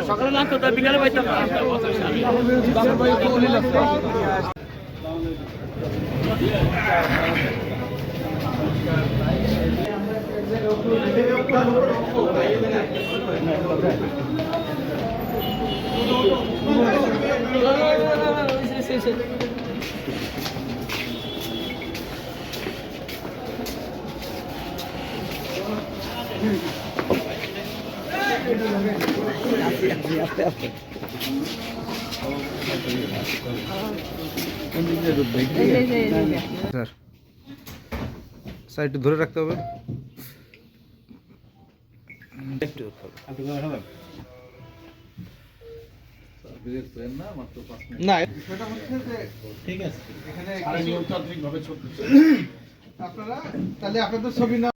সকালে না তো বিকালে পাইতাম স্যার সাইড ধরে রাখতে হবে না ঠিক আছে এখানে নিয়মতান্ত্রিক ভাবে চলতেছে আপনারা তাহলে আপনাদের ছবি না